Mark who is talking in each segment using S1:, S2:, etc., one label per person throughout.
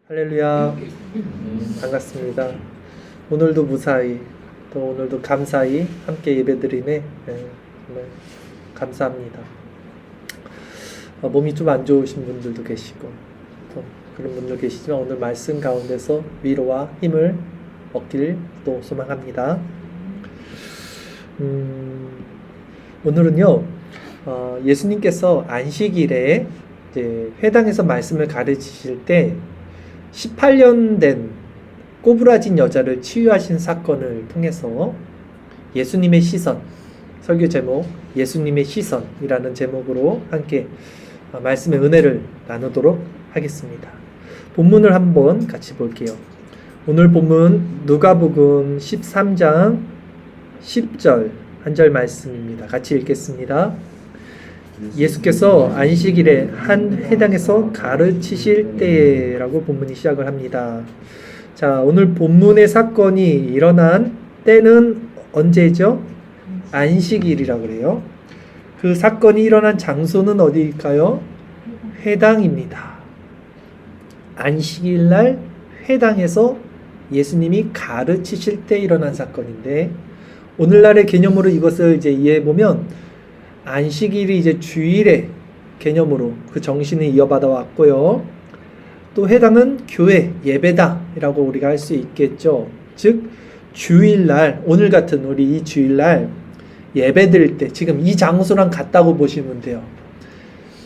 S1: 할렐루야. 반갑습니다. 오늘도 무사히 또 오늘도 감사히 함께 예배드리네. 정말 감사합니다. 몸이 좀 안 좋으신 분들도 계시고 또 그런 분들 계시지만 오늘 말씀 가운데서 위로와 힘을 얻길 또 소망합니다. 오늘은요 예수님께서 안식일에 이제 회당에서 말씀을 가르치실 때 18년 된 꼬부라진 여자를 치유하신 사건을 통해서 예수님의 시선, 설교 제목 예수님의 시선이라는 제목으로 함께 말씀의 은혜를 나누도록 하겠습니다. 본문을 한번 같이 볼게요. 오늘 본문 누가복음 13장 10절 한 절 말씀입니다. 같이 읽겠습니다. 예수께서 안식일에 한 회당에서 가르치실 때라고 본문이 시작을 합니다. 자, 오늘 본문의 사건이 일어난 때는 언제죠? 안식일이라고 그래요. 그 사건이 일어난 장소는 어디일까요? 회당입니다. 안식일 날 회당에서 예수님이 가르치실 때 일어난 사건인데 오늘날의 개념으로 이것을 이제 이해해 보면 안식일이 이제 주일의 개념으로 그 정신을 이어받아 왔고요. 또 회당은 교회, 예배다라고 우리가 할 수 있겠죠. 즉 주일날, 오늘 같은 우리 이 주일날 예배 드릴 때 지금 이 장소랑 같다고 보시면 돼요.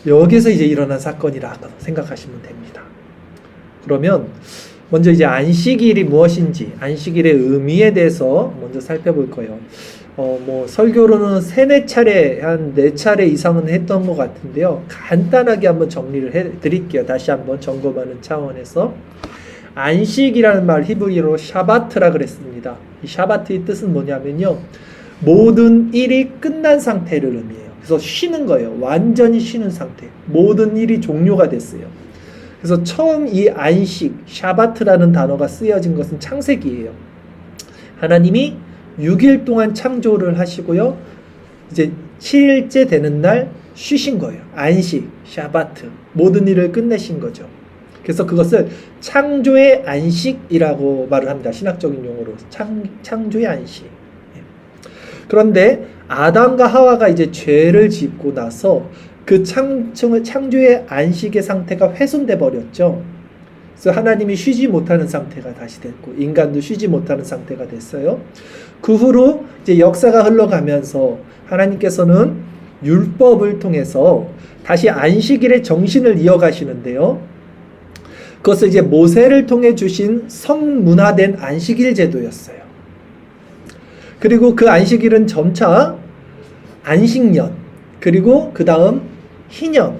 S1: 여기서 이제 일어난 사건이라고 생각하시면 됩니다. 그러면 먼저 이제 안식일이 무엇인지, 안식일의 의미에 대해서 먼저 살펴볼 거예요. 설교로는 3-4차례, 한 4차례 이상은 했던 것 같은데요. 간단하게 한번 정리를 해 드릴게요. 다시 한번 점검하는 차원에서. 안식이라는 말 히브리어로 샤바트라 그랬습니다. 이 샤바트의 뜻은 뭐냐면요. 모든 일이 끝난 상태를 의미해요. 그래서 쉬는 거예요. 완전히 쉬는 상태. 모든 일이 종료가 됐어요. 그래서 처음 이 안식, 샤바트라는 단어가 쓰여진 것은 창세기예요. 하나님이 6일 동안 창조를 하시고요. 이제 7일째 되는 날 쉬신 거예요. 안식, 샤바트. 모든 일을 끝내신 거죠. 그래서 그것을 창조의 안식이라고 말을 합니다. 신학적인 용어로. 창조의 안식. 그런데 아담과 하와가 이제 죄를 짓고 나서 그 창조의 안식의 상태가 훼손돼 버렸죠. 그래서 하나님이 쉬지 못하는 상태가 다시 됐고 인간도 쉬지 못하는 상태가 됐어요. 그 후로 이제 역사가 흘러가면서 하나님께서는 율법을 통해서 다시 안식일의 정신을 이어가시는데요. 그것을 이제 모세를 통해 주신 성문화된 안식일 제도였어요. 그리고 그 안식일은 점차 안식년, 그리고 그 다음 희년,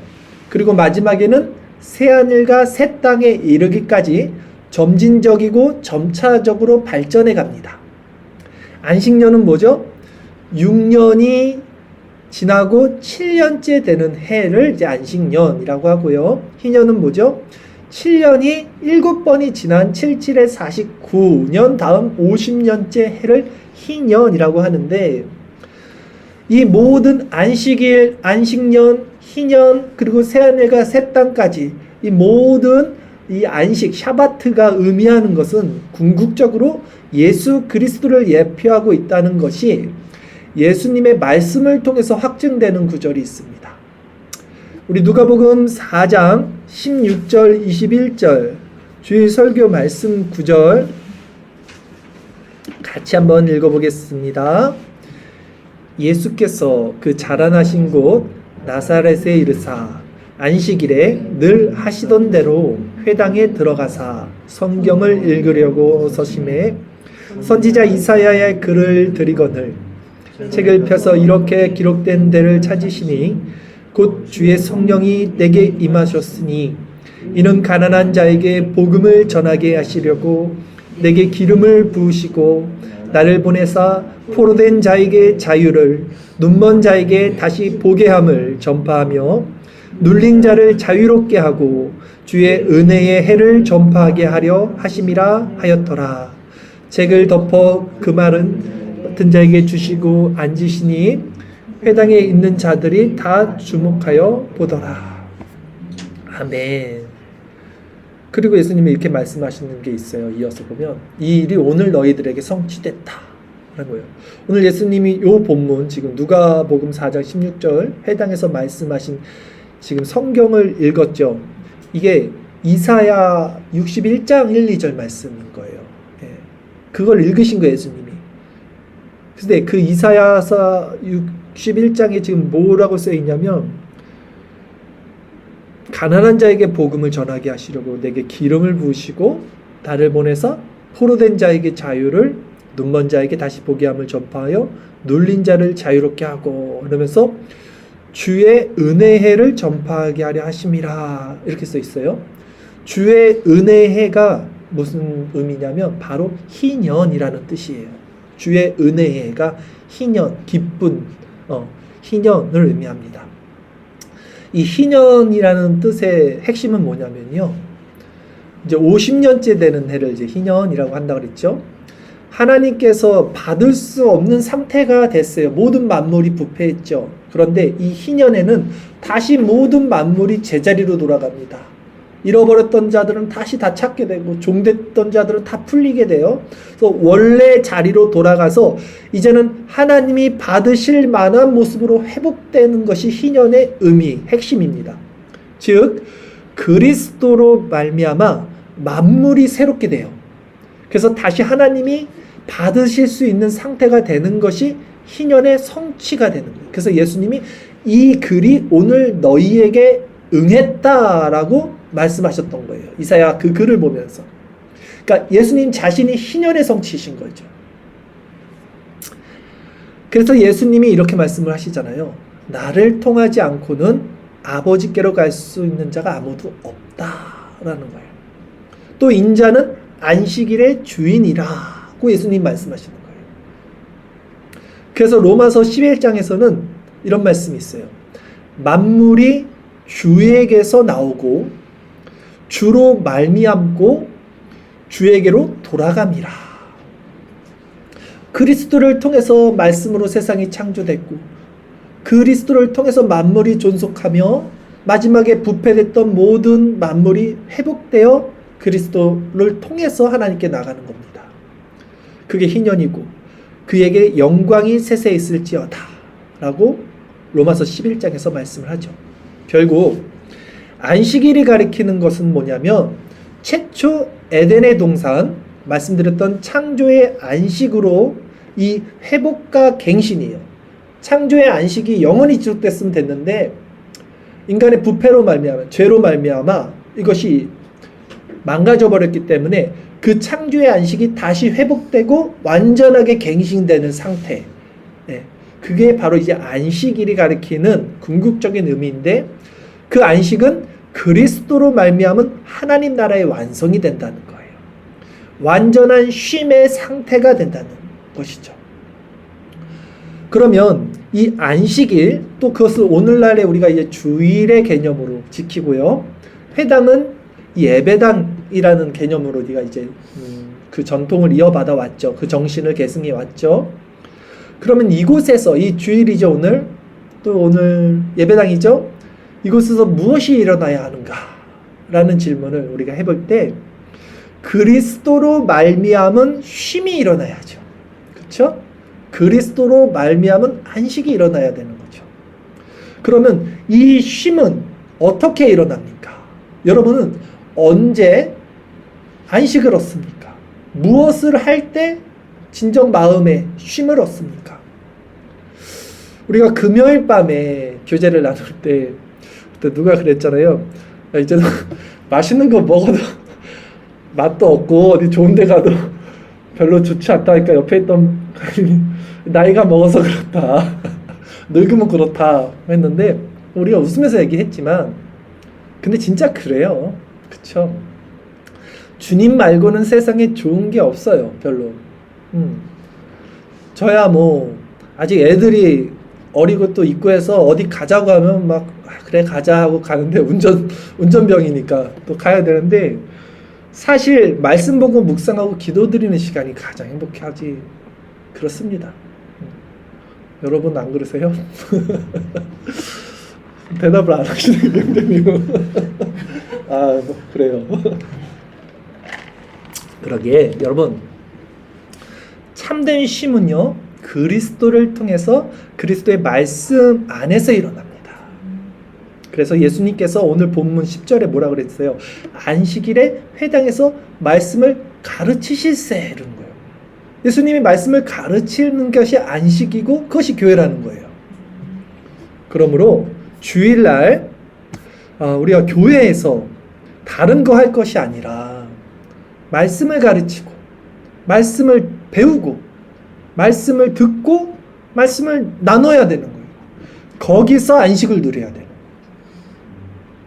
S1: 그리고 마지막에는 새하늘과 새 땅에 이르기까지 점진적이고 점차적으로 발전해 갑니다. 안식년은 뭐죠? 6년이 지나고 7년째 되는 해를 이제 안식년이라고 하고요. 희년은 뭐죠? 7년이 7번이 지난 77에 49년 다음 50년째 해를 희년이라고 하는데 이 모든 안식일, 안식년, 희년, 그리고 새하늘과 새 땅까지 이 모든 이 안식, 샤바트가 의미하는 것은 궁극적으로 예수 그리스도를 예표하고 있다는 것이 예수님의 말씀을 통해서 확증되는 구절이 있습니다. 우리 누가복음 4장 16절, 21절 주일 설교 말씀 구절 같이 한번 읽어보겠습니다. 예수께서 그 자라나신 곳 나사렛에 이르사 안식일에 늘 하시던 대로 회당에 들어가사 성경을 읽으려고 서심해 선지자 이사야의 글을 들이거늘 책을 펴서 이렇게 기록된 데를 찾으시니 곧 주의 성령이 내게 임하셨으니 이는 가난한 자에게 복음을 전하게 하시려고 내게 기름을 부으시고 나를 보내사 포로된 자에게 자유를 눈먼 자에게 다시 보게 함을 전파하며 눌린 자를 자유롭게 하고 주의 은혜의 해를 전파하게 하려 하심이라 하였더라. 책을 덮어 그 말은 같은 자에게 주시고 앉으시니 회당에 있는 자들이 다 주목하여 보더라. 아멘. 그리고 예수님이 이렇게 말씀하시는 게 있어요. 이어서 보면 이 일이 오늘 너희들에게 성취됐다 라는 거예요. 오늘 예수님이 요 본문 지금 누가복음 4장 16절 해당해서 말씀하신 지금 성경을 읽었죠. 이게 이사야 61장 1, 2절 말씀인 거예요. 예. 그걸 읽으신 거예요, 예수님이. 근데 그 이사야서 61장에 지금 뭐라고 써 있냐면 가난한 자에게 복음을 전하게 하시려고 내게 기름을 부으시고 나를 보내서 포로된 자에게 자유를, 눈먼 자에게 다시 보게 함을 전파하여 눌린 자를 자유롭게 하고, 이러면서 주의 은혜해를 전파하게 하려 하심이라 이렇게 써 있어요. 주의 은혜해가 무슨 의미냐면 바로 희년이라는 뜻이에요. 주의 은혜해가 희년, 기쁜 희년을 의미합니다. 이 희년이라는 뜻의 핵심은 뭐냐면요. 이제 50년째 되는 해를 이제 희년이라고 한다고 그랬죠. 하나님께서 받을 수 없는 상태가 됐어요. 모든 만물이 부패했죠. 그런데 이 희년에는 다시 모든 만물이 제자리로 돌아갑니다. 잃어버렸던 자들은 다시 다 찾게 되고 종됐던 자들은 다 풀리게 돼요. 그래서 원래 자리로 돌아가서 이제는 하나님이 받으실 만한 모습으로 회복되는 것이 희년의 의미, 핵심입니다. 즉 그리스도로 말미암아 만물이 새롭게 돼요. 그래서 다시 하나님이 받으실 수 있는 상태가 되는 것이 희년의 성취가 되는 거예요. 그래서 예수님이 이 글이 오늘 너희에게 응했다라고 말씀하셨던 거예요. 이사야 그 글을 보면서. 그러니까 예수님 자신이 희년의 성취이신 거죠. 그래서 예수님이 이렇게 말씀을 하시잖아요. 나를 통하지 않고는 아버지께로 갈 수 있는 자가 아무도 없다라는 거예요. 또 인자는 안식일의 주인이라고 예수님 말씀하시는 거예요. 그래서 로마서 11장에서는 이런 말씀이 있어요. 만물이 주에게서 나오고 주로 말미암고 주에게로 돌아감이라. 그리스도를 통해서 말씀으로 세상이 창조됐고 그리스도를 통해서 만물이 존속하며 마지막에 부패됐던 모든 만물이 회복되어 그리스도를 통해서 하나님께 나가는 겁니다. 그게 희년이고 그에게 영광이 세세 있을지어다 라고 로마서 11장에서 말씀을 하죠. 결국 안식일이 가리키는 것은 뭐냐면 최초 에덴의 동산, 말씀드렸던 창조의 안식으로 이 회복과 갱신이에요. 창조의 안식이 영원히 지속됐으면 됐는데 인간의 부패로 말미암아, 죄로 말미암아 이것이 망가져 버렸기 때문에 그 창조의 안식이 다시 회복되고 완전하게 갱신되는 상태. 네. 그게 바로 이제 안식일이 가리키는 궁극적인 의미인데 그 안식은 그리스도로 말미암은 하나님 나라의 완성이 된다는 거예요. 완전한 쉼의 상태가 된다는 것이죠. 그러면 이 안식일 또 그것을 오늘날에 우리가 이제 주일의 개념으로 지키고요. 회당은 예배당이라는 개념으로 우리가 이제 그 전통을 이어받아 왔죠. 그 정신을 계승해 왔죠. 그러면 이곳에서 이 주일이죠. 오늘 또 오늘 예배당이죠. 이곳에서 무엇이 일어나야 하는가? 라는 질문을 우리가 해볼 때 그리스도로 말미암은 쉼이 일어나야죠. 그렇죠? 그리스도로 말미암은 안식이 일어나야 되는 거죠. 그러면 이 쉼은 어떻게 일어납니까? 여러분은 언제 안식을 얻습니까? 무엇을 할 때 진정 마음에 쉼을 얻습니까? 우리가 금요일 밤에 교제를 나눌 때 그때 누가 그랬잖아요. 야, 이제는 맛있는 거 먹어도 맛도 없고 어디 좋은 데 가도 별로 좋지 않다니까 옆에 있던 나이가 먹어서 그렇다. 늙으면 그렇다 했는데 우리가 웃으면서 얘기했지만 근데 진짜 그래요. 그쵸? 주님 말고는 세상에 좋은 게 없어요. 별로. 저야 뭐 아직 애들이 어리고 또 있고 해서 어디 가자고 하면 막 그래 가자 하고 가는데 운전병이니까 또 가야 되는데 사실 말씀 보고 묵상하고 기도드리는 시간이 가장 행복하지. 그렇습니다. 여러분 안 그러세요? 대답을 안 하시는 게 굉장히 아, 뭐 그래요. 그러기에 여러분, 참된 쉼은요, 그리스도를 통해서 그리스도의 말씀 안에서 일어납니다. 그래서 예수님께서 오늘 본문 10절에 뭐라 그랬어요? 안식일에 회당에서 말씀을 가르치실세, 이러는 거예요. 예수님이 말씀을 가르치는 것이 안식이고 그것이 교회라는 거예요. 그러므로 주일날 우리가 교회에서 다른 거 할 것이 아니라 말씀을 가르치고 말씀을 배우고 말씀을 듣고 말씀을 나눠야 되는 거예요. 거기서 안식을 누려야 되는 거예요.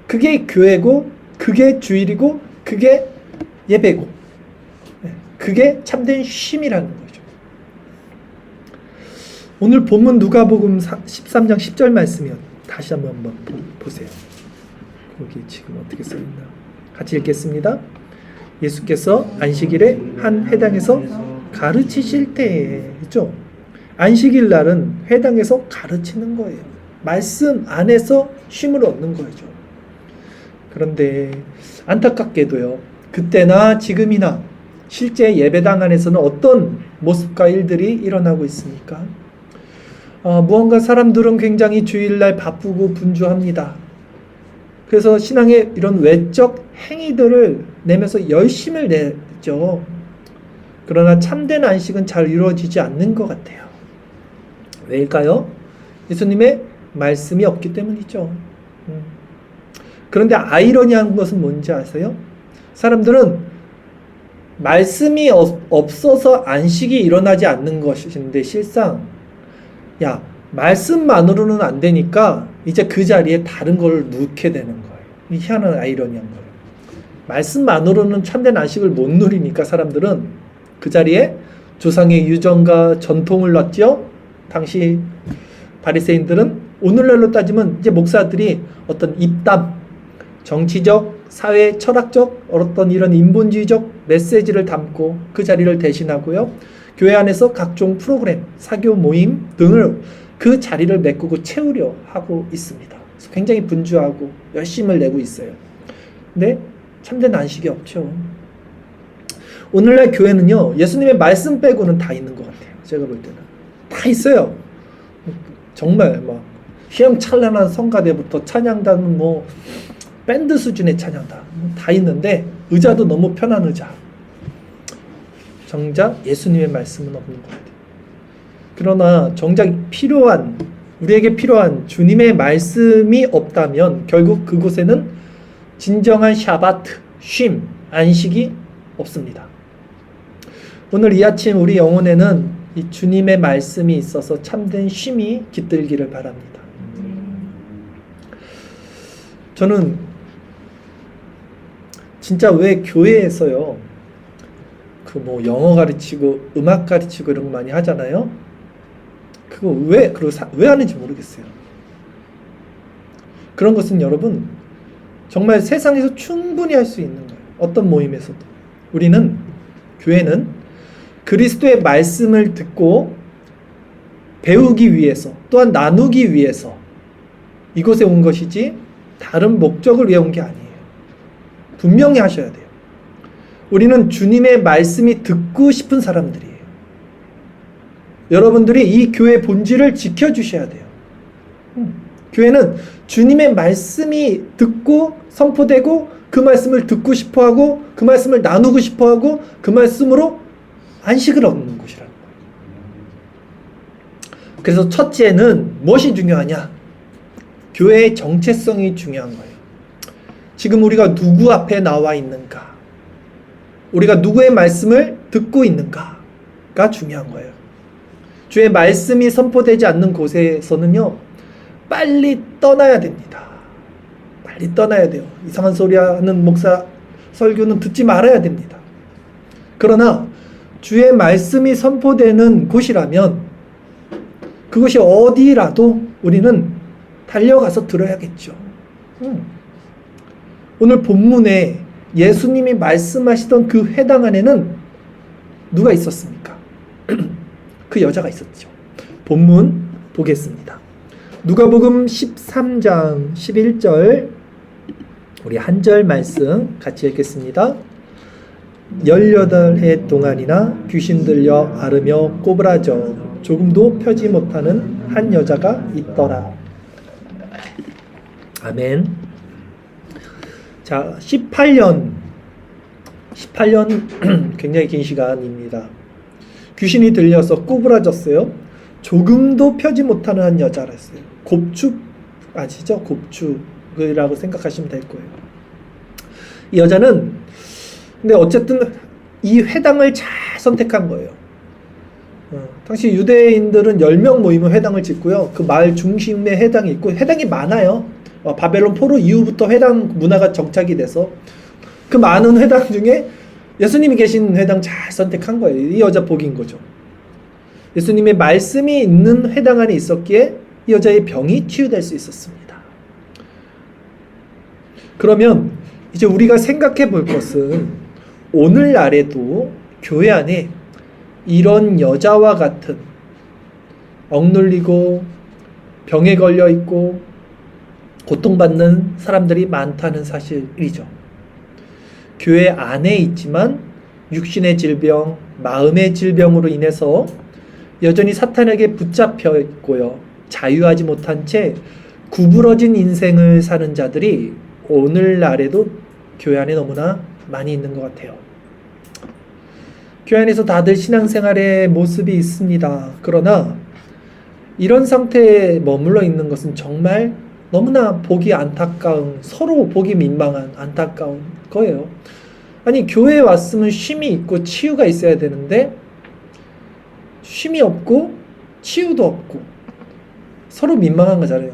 S1: 그게 교회고 그게 주일이고 그게 예배고 그게 참된 쉼이라는 거죠. 오늘 본문 누가복음 13장 10절 말씀이요. 다시 한번 보세요. 거기 지금 어떻게 써 있나? 같이 읽겠습니다. 예수께서 안식일에 한 회당에서 가르치실 때에, 있죠? 안식일 날은 회당에서 가르치는 거예요. 말씀 안에서 쉼을 얻는 거죠. 그런데 안타깝게도요, 그때나 지금이나 실제 예배당 안에서는 어떤 모습과 일들이 일어나고 있습니까? 무언가 사람들은 굉장히 주일날 바쁘고 분주합니다. 그래서 신앙의 이런 외적 행위들을 내면서 열심을 내죠. 그러나 참된 안식은 잘 이루어지지 않는 것 같아요. 왜일까요? 예수님의 말씀이 없기 때문이죠. 그런데 아이러니한 것은 뭔지 아세요? 사람들은 말씀이 없어서 안식이 일어나지 않는 것인데 실상 말씀만으로는 안 되니까 이제 그 자리에 다른 걸 넣게 되는 거예요. 이 희한한 아이러니한 거예요. 말씀만으로는 참된 안식을 못 누리니까 사람들은 그 자리에 조상의 유전과 전통을 넣었죠. 당시 바리새인들은 오늘날로 따지면 이제 목사들이 어떤 입담, 정치적, 사회, 철학적 어떤 이런 인본주의적 메시지를 담고 그 자리를 대신하고요. 교회 안에서 각종 프로그램, 사교 모임 등을 그 자리를 메꾸고 채우려 하고 있습니다. 그래서 굉장히 분주하고 열심을 내고 있어요. 근데 참된 안식이 없죠. 오늘날 교회는요, 예수님의 말씀 빼고는 다 있는 것 같아요. 제가 볼 때는 다 있어요. 정말 막 휘황찬란한 성가대부터 찬양단, 밴드 수준의 찬양단 다 있는데 의자도 너무 편한 의자. 정작 예수님의 말씀은 없는 것 같아요. 그러나 정작 우리에게 필요한 주님의 말씀이 없다면 결국 그곳에는 진정한 샤바트, 쉼, 안식이 없습니다. 오늘 이 아침 우리 영혼에는 이 주님의 말씀이 있어서 참된 쉼이 깃들기를 바랍니다. 저는 진짜 왜 교회에서요, 영어 가르치고 음악 가르치고 이런 거 많이 하잖아요. 그거 왜 하는지 모르겠어요. 그런 것은 여러분 정말 세상에서 충분히 할 수 있는 거예요. 어떤 모임에서도. 교회는 그리스도의 말씀을 듣고 배우기 위해서, 또한 나누기 위해서 이곳에 온 것이지 다른 목적을 위해 온 게 아니에요. 분명히 하셔야 돼요. 우리는 주님의 말씀이 듣고 싶은 사람들이에요. 여러분들이 이 교회 본질을 지켜주셔야 돼요. 교회는 주님의 말씀이 듣고 선포되고 그 말씀을 듣고 싶어하고 그 말씀을 나누고 싶어하고 그 말씀으로 안식을 얻는 곳이라는 거예요. 그래서 첫째는 무엇이 중요하냐? 교회의 정체성이 중요한 거예요. 지금 우리가 누구 앞에 나와 있는가? 우리가 누구의 말씀을 듣고 있는가가 중요한 거예요. 주의 말씀이 선포되지 않는 곳에서는요, 빨리 떠나야 됩니다. 빨리 떠나야 돼요. 이상한 소리 하는 목사 설교는 듣지 말아야 됩니다. 그러나 주의 말씀이 선포되는 곳이라면 그것이 어디라도 우리는 달려가서 들어야겠죠. 오늘 본문에 예수님이 말씀하시던 그 회당 안에는 누가 있었습니까? 그 여자가 있었죠. 본문 보겠습니다. 누가복음 13장 11절 우리 한 절 말씀 같이 읽겠습니다. 18해 동안이나 귀신 들려 앓으며 꼬부라져 조금도 펴지 못하는 한 여자가 있더라. 아멘. 자, 18년 굉장히 긴 시간입니다. 귀신이 들려서 꼬부라졌어요. 조금도 펴지 못하는 한 여자라 했어요. 곱축 아시죠? 곱축이라고 생각하시면 될 거예요. 이 여자는 근데 어쨌든 이 회당을 잘 선택한 거예요. 당시 유대인들은 10명 모이면 회당을 짓고요. 그 마을 중심에 회당이 있고, 회당이 많아요. 바벨론 포로 이후부터 회당 문화가 정착이 돼서 그 많은 회당 중에 예수님이 계신 회당 잘 선택한 거예요. 이 여자 복인 거죠. 예수님의 말씀이 있는 회당 안에 있었기에 이 여자의 병이 치유될 수 있었습니다. 그러면 이제 우리가 생각해 볼 것은 오늘날에도 교회 안에 이런 여자와 같은 억눌리고 병에 걸려 있고 고통받는 사람들이 많다는 사실이죠. 교회 안에 있지만 육신의 질병, 마음의 질병으로 인해서 여전히 사탄에게 붙잡혀 있고요. 자유하지 못한 채 구부러진 인생을 사는 자들이 오늘날에도 교회 안에 너무나 많이 있는 것 같아요. 교회 안에서 다들 신앙생활의 모습이 있습니다. 그러나 이런 상태에 머물러 있는 것은 정말 너무나 보기 안타까운, 서로 보기 민망한 안타까운 거예요. 아니, 교회에 왔으면 쉼이 있고 치유가 있어야 되는데 쉼이 없고 치유도 없고 서로 민망한 거잖아요.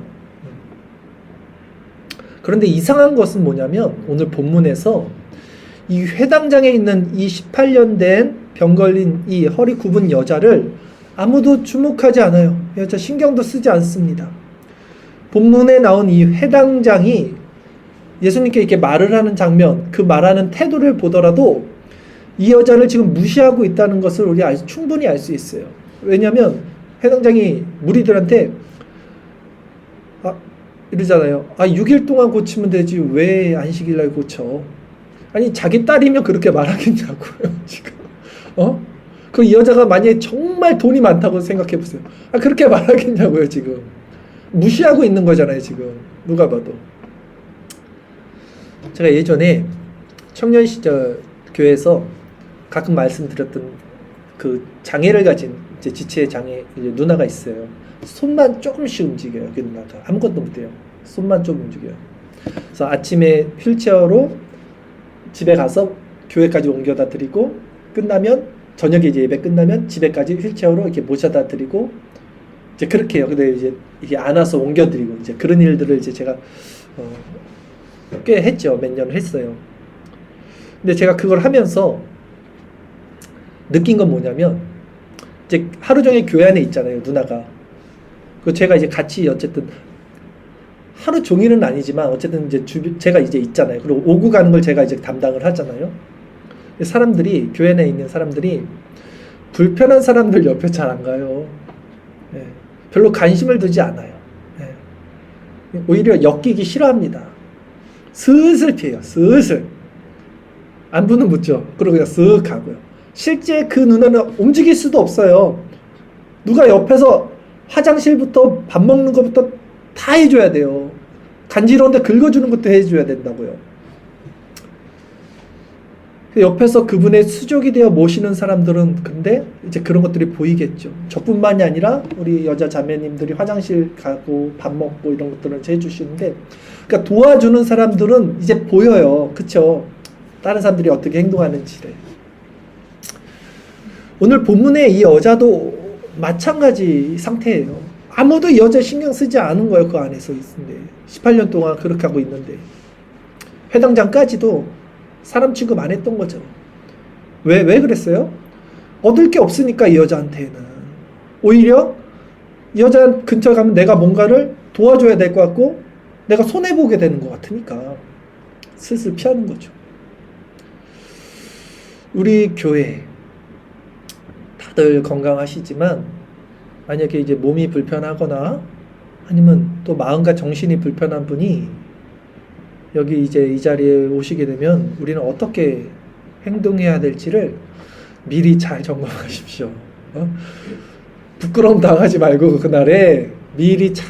S1: 그런데 이상한 것은 뭐냐면 오늘 본문에서 이 회당장에 있는 이 18년 된 병 걸린 이 허리 굽은 여자를 아무도 주목하지 않아요. 여자 신경도 쓰지 않습니다. 본문에 나온 이 회당장이 예수님께 이렇게 말을 하는 장면, 그 말하는 태도를 보더라도 이 여자를 지금 무시하고 있다는 것을 우리 충분히 알 수 있어요. 왜냐하면 회당장이 무리들한테 이러잖아요. 6일 동안 고치면 되지 왜 안식일날 고쳐? 아니, 자기 딸이면 그렇게 말하겠냐고요, 지금. 그 이 여자가 만약에 정말 돈이 많다고 생각해 보세요. 그렇게 말하겠냐고요, 지금. 무시하고 있는 거잖아요, 지금. 누가 봐도. 제가 예전에 청년 시절 교회에서 가끔 말씀드렸던 그 장애를 가진 이제 지체 장애 이제 누나가 있어요. 손만 조금씩 움직여요, 그 누나가. 아무것도 못해요. 손만 좀 움직여요. 그래서 아침에 휠체어로 집에 가서 교회까지 옮겨다 드리고, 끝나면 저녁에 이제 예배 끝나면 집에까지 휠체어로 이렇게 모셔다 드리고 이제 그렇게 해요. 근데 이제 이게 안아서 옮겨 드리고 이제 그런 일들을 이제 제가 꽤 했죠. 몇 년을 했어요. 근데 제가 그걸 하면서 느낀 건 뭐냐면 이제 하루 종일 교회 안에 있잖아요, 누나가. 그 제가 이제 같이 어쨌든 하루 종일은 아니지만 어쨌든 이제 제가 이제 있잖아요. 그리고 오고 가는 걸 제가 이제 담당을 하잖아요. 사람들이 교회 안에 있는 사람들이 불편한 사람들 옆에 잘 안 가요. 예, 별로 관심을 두지 않아요. 예, 오히려 엮이기 싫어합니다. 슬슬 피해요. 슬슬. 안부는 묻죠. 그리고 그냥 쓱 가고요. 실제 그 누나는 움직일 수도 없어요. 누가 옆에서 화장실부터 밥 먹는 것부터 다 해줘야 돼요. 간지러운데 긁어주는 것도 해줘야 된다고요. 옆에서 그분의 수족이 되어 모시는 사람들은 근데 이제 그런 것들이 보이겠죠. 저뿐만이 아니라 우리 여자 자매님들이 화장실 가고 밥 먹고 이런 것들을 해주시는데, 그러니까 도와주는 사람들은 이제 보여요. 그쵸? 다른 사람들이 어떻게 행동하는지를. 오늘 본문의 이 여자도 마찬가지 상태예요. 아무도 이 여자 신경 쓰지 않은 거예요. 그 안에서 있는데 18년 동안 그렇게 하고 있는데 회당장까지도 사람 취급 안 했던 거죠. 왜 그랬어요? 얻을 게 없으니까 이 여자한테는. 오히려 이 여자 근처에 가면 내가 뭔가를 도와줘야 될 것 같고 내가 손해보게 되는 것 같으니까 슬슬 피하는 거죠. 우리 교회 다들 건강하시지만 만약에 이제 몸이 불편하거나 아니면 또 마음과 정신이 불편한 분이 여기 이제 이 자리에 오시게 되면 우리는 어떻게 행동해야 될지를 미리 잘 점검하십시오. 부끄러움 당하지 말고 그날에 미리 잘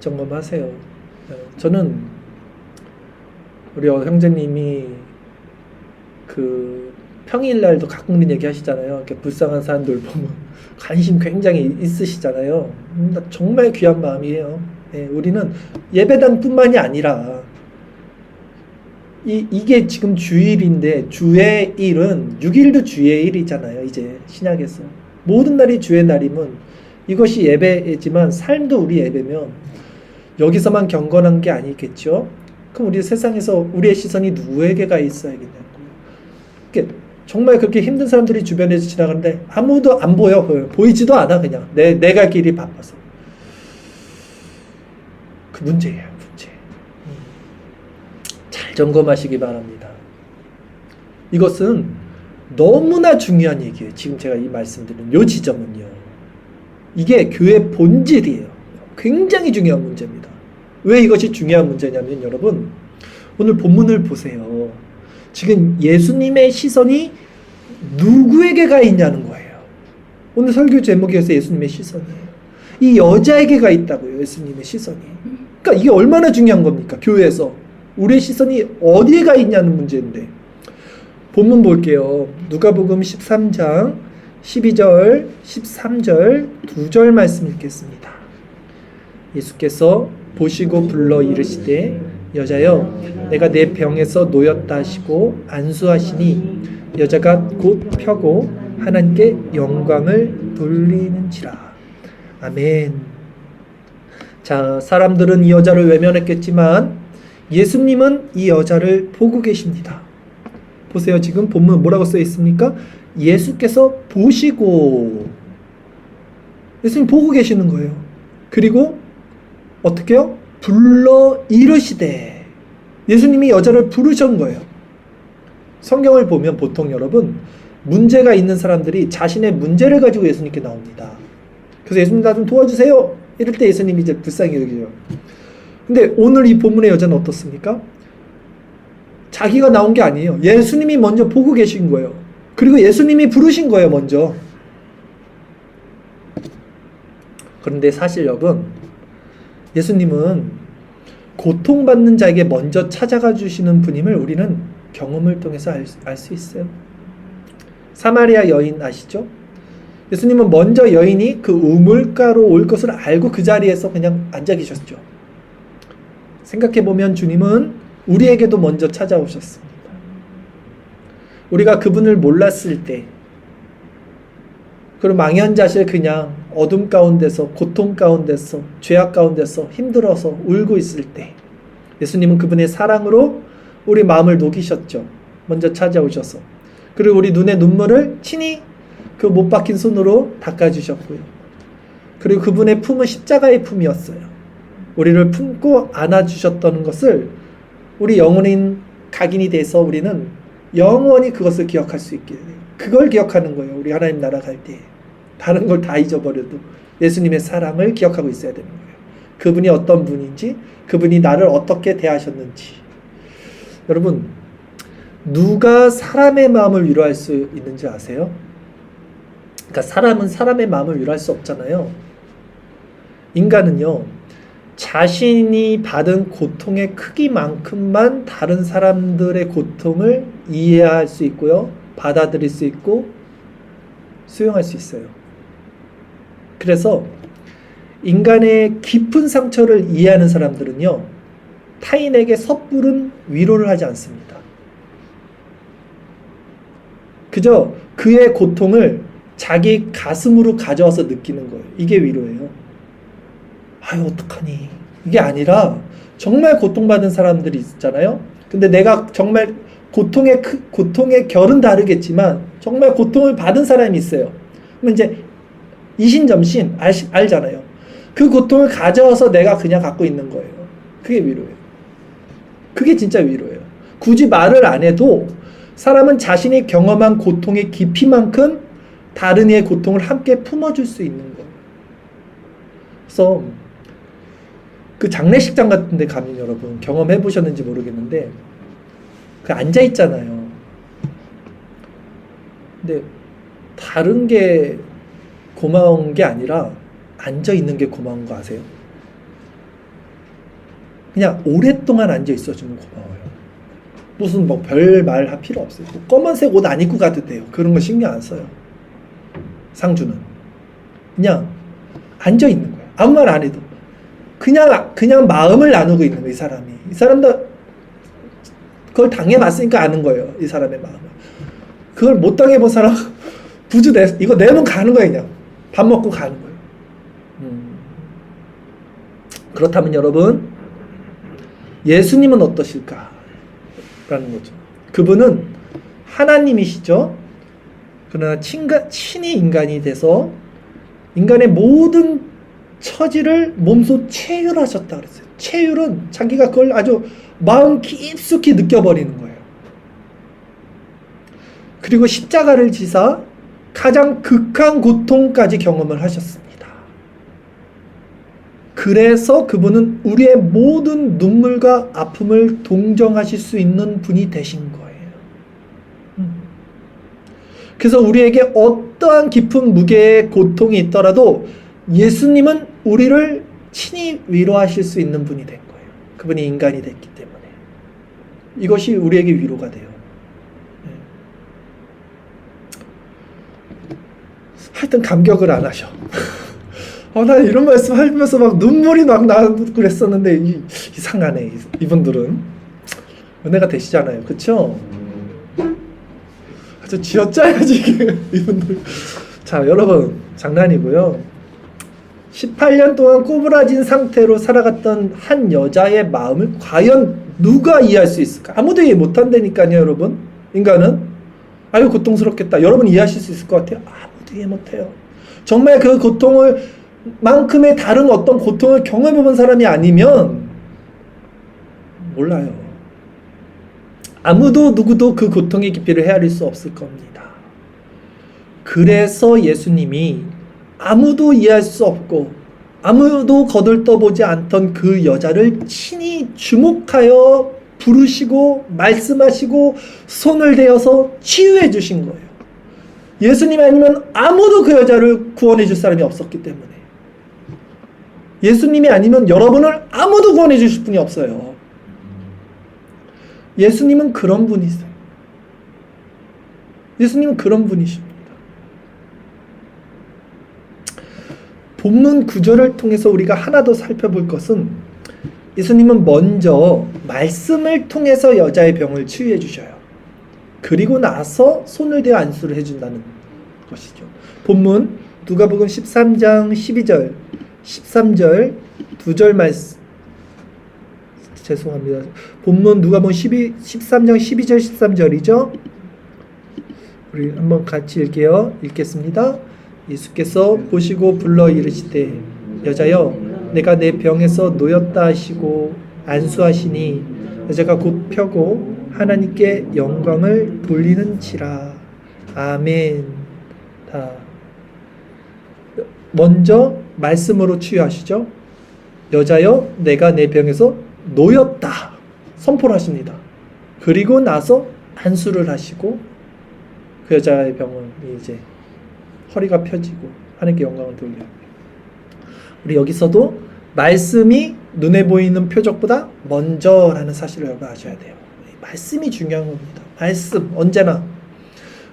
S1: 점검하세요. 저는 우리 형제님이 그 평일날도 가끔 그런 얘기 하시잖아요. 이렇게 불쌍한 사람들 보면 관심 굉장히 있으시잖아요. 정말 귀한 마음이에요. 우리는 예배당뿐만이 아니라 이게 지금 주일인데 주의 일은 6일도 주의 일이잖아요. 이제 신약에서 모든 날이 주의 날이면 이것이 예배지만 삶도 우리 예배면 여기서만 경건한 게 아니겠죠. 그럼 우리 세상에서 우리의 시선이 누구에게 가 있어야겠냐고요. 정말 그렇게 힘든 사람들이 주변에서 지나가는데 아무도 안 보여. 보이지도 않아. 그냥 내가 길이 바빠서. 그 문제예요. 문제. 잘 점검하시기 바랍니다. 이것은 너무나 중요한 얘기예요. 지금 제가 이 말씀드린 요 지점은요. 이게 교회 본질이에요. 굉장히 중요한 문제입니다. 왜 이것이 중요한 문제냐면 여러분 오늘 본문을 보세요. 지금 예수님의 시선이 누구에게 가 있냐는 거예요. 오늘 설교 제목에서 예수님의 시선이에요. 이 여자에게 가 있다고요. 예수님의 시선이. 그러니까 이게 얼마나 중요한 겁니까? 교회에서 우리의 시선이 어디에 가 있냐는 문제인데 본문 볼게요. 누가복음 13장 12절 13절 2절 말씀 읽겠습니다. 예수께서 보시고 불러 이르시되 여자여 내가 내 병에서 놓였다 하시고 안수하시니 여자가 곧 펴고 하나님께 영광을 돌리는지라. 아멘. 자, 사람들은 이 여자를 외면했겠지만 예수님은 이 여자를 보고 계십니다. 보세요. 지금 본문 뭐라고 써 있습니까? 예수께서 보시고 예수님 보고 계시는 거예요. 그리고 어떻게요? 불러 이르시되 예수님이 여자를 부르신 거예요. 성경을 보면 보통 여러분 문제가 있는 사람들이 자신의 문제를 가지고 예수님께 나옵니다. 그래서 예수님 나 좀 도와주세요. 이럴 때 예수님이 이제 불쌍히 여기죠. 근데 오늘 이 본문의 여자는 어떻습니까? 자기가 나온 게 아니에요. 예수님이 먼저 보고 계신 거예요. 그리고 예수님이 부르신 거예요. 먼저. 그런데 사실 여러분 예수님은 고통받는 자에게 먼저 찾아가 주시는 분임을 우리는 경험을 통해서 알 수 있어요. 사마리아 여인 아시죠? 예수님은 먼저 여인이 그 우물가로 올 것을 알고 그 자리에서 그냥 앉아 계셨죠. 생각해보면 주님은 우리에게도 먼저 찾아오셨습니다. 우리가 그분을 몰랐을 때 그리고 망연자실 그냥 어둠 가운데서 고통 가운데서 죄악 가운데서 힘들어서 울고 있을 때 예수님은 그분의 사랑으로 우리 마음을 녹이셨죠. 먼저 찾아오셔서. 그리고 우리 눈의 눈물을 친히 그 못 박힌 손으로 닦아주셨고요. 그리고 그분의 품은 십자가의 품이었어요. 우리를 품고 안아주셨다는 것을 우리 영혼인 각인이 돼서 우리는 영원히 그것을 기억할 수 있게 돼요. 그걸 기억하는 거예요. 우리 하나님 나라 갈 때. 다른 걸 다 잊어버려도 예수님의 사랑을 기억하고 있어야 되는 거예요. 그분이 어떤 분인지, 그분이 나를 어떻게 대하셨는지. 여러분, 누가 사람의 마음을 위로할 수 있는지 아세요? 그러니까 사람은 사람의 마음을 위로할 수 없잖아요. 인간은요, 자신이 받은 고통의 크기만큼만 다른 사람들의 고통을 이해할 수 있고요, 받아들일 수 있고 수용할 수 있어요. 그래서 인간의 깊은 상처를 이해하는 사람들은요, 타인에게 섣부른 위로를 하지 않습니다. 그저 그의 고통을 자기 가슴으로 가져와서 느끼는 거예요. 이게 위로예요. 아유 어떡하니, 이게 아니라 정말 고통받은 사람들이 있잖아요. 근데 내가 정말 고통의 결은 다르겠지만 정말 고통을 받은 사람이 있어요. 그럼 이제 이신점신 알잖아요. 그 고통을 가져와서 내가 그냥 갖고 있는 거예요. 그게 위로예요. 그게 진짜 위로예요. 굳이 말을 안 해도 사람은 자신이 경험한 고통의 깊이만큼 다른 이의 고통을 함께 품어줄 수 있는 거예요. 그래서 그 장례식장 같은 데 가면 여러분 경험해 보셨는지 모르겠는데 그 앉아 있잖아요. 근데 다른 게 고마운 게 아니라 앉아 있는 게 고마운 거 아세요? 그냥 오랫동안 앉아 있어주면 고마워요. 무슨 뭐 별 말 할 필요 없어요. 뭐 검은색 옷 안 입고 가도 돼요. 그런 거 신경 안 써요. 상주는 그냥 앉아 있는 거예요. 아무 말 안 해도 그냥 마음을 나누고 있는 거예요. 이 사람이. 이 사람도 그걸 당해봤으니까 아는 거예요. 이 사람의 마음을. 그걸 못 당해본 사람 부주 이거 내면 가는 거예요. 그냥 밥 먹고 가는 거예요. 그렇다면 여러분, 예수님은 어떠실까? 라는 거죠. 그분은 하나님이시죠. 그러나 친히 인간이 돼서 인간의 모든 처지를 몸소 체휼하셨다 그랬어요. 체휼은 자기가 그걸 아주 마음 깊숙이 느껴버리는 거예요. 그리고 십자가를 지사 가장 극한 고통까지 경험을 하셨습니다. 그래서 그분은 우리의 모든 눈물과 아픔을 동정하실 수 있는 분이 되신 거예요. 그래서 우리에게 어떠한 깊은 무게의 고통이 있더라도 예수님은 우리를 친히 위로하실 수 있는 분이 된 거예요. 그분이 인간이 됐기 때문에. 이것이 우리에게 위로가 돼요. 하여튼 감격을 안 하셔. 난 이런 말씀 하면서 막 눈물이 막 나고 그랬었는데 이상하네. 이분들은 은혜가 되시잖아요. 그쵸? 아주 쥐어짜야지 이분들. 자, 여러분 장난이고요. 18년 동안 꼬부라진 상태로 살아갔던 한 여자의 마음을 과연 누가 이해할 수 있을까? 아무도 이해 못한다니까요. 여러분. 인간은 아유 고통스럽겠다. 여러분 이해하실 수 있을 것 같아요? 아무도 이해 못해요. 정말 그 고통을 만큼의 다른 어떤 고통을 경험해본 사람이 아니면 몰라요. 아무도 누구도 그 고통의 깊이를 헤아릴 수 없을 겁니다. 그래서 예수님이 아무도 이해할 수 없고 아무도 거들떠보지 않던 그 여자를 친히 주목하여 부르시고 말씀하시고 손을 대어서 치유해 주신 거예요. 예수님 아니면 아무도 그 여자를 구원해 줄 사람이 없었기 때문에. 예수님이 아니면 여러분을 아무도 구원해 주실 분이 없어요. 예수님은 그런 분이세요. 예수님은 그런 분이십니다. 본문 구절을 통해서 우리가 하나 더 살펴볼 것은 예수님은 먼저 말씀을 통해서 여자의 병을 치유해 주셔요. 그리고 나서 손을 대어 안수를 해준다는 것이죠. 본문 누가복음 13장 12절 13절 2절 말씀 죄송합니다. 본문 누가복음 13장 12절 13절이죠. 우리 한번 같이 읽겠습니다. 예수께서 보시고 불러 이르시되 여자여 내가 내 병에서 놓였다 하시고 안수하시니 여자가 곧 펴고 하나님께 영광을 돌리는지라. 아멘. 다 먼저 말씀으로 치유하시죠. 여자여 내가 내 병에서 놓였다 선포를 하십니다. 그리고 나서 안수를 하시고 그 여자의 병은 이제 허리가 펴지고 하나님께 영광을 돌려요. 우리 여기서도 말씀이 눈에 보이는 표적보다 먼저라는 사실을 여러분 아셔야 돼요. 말씀이 중요한 겁니다. 말씀 언제나.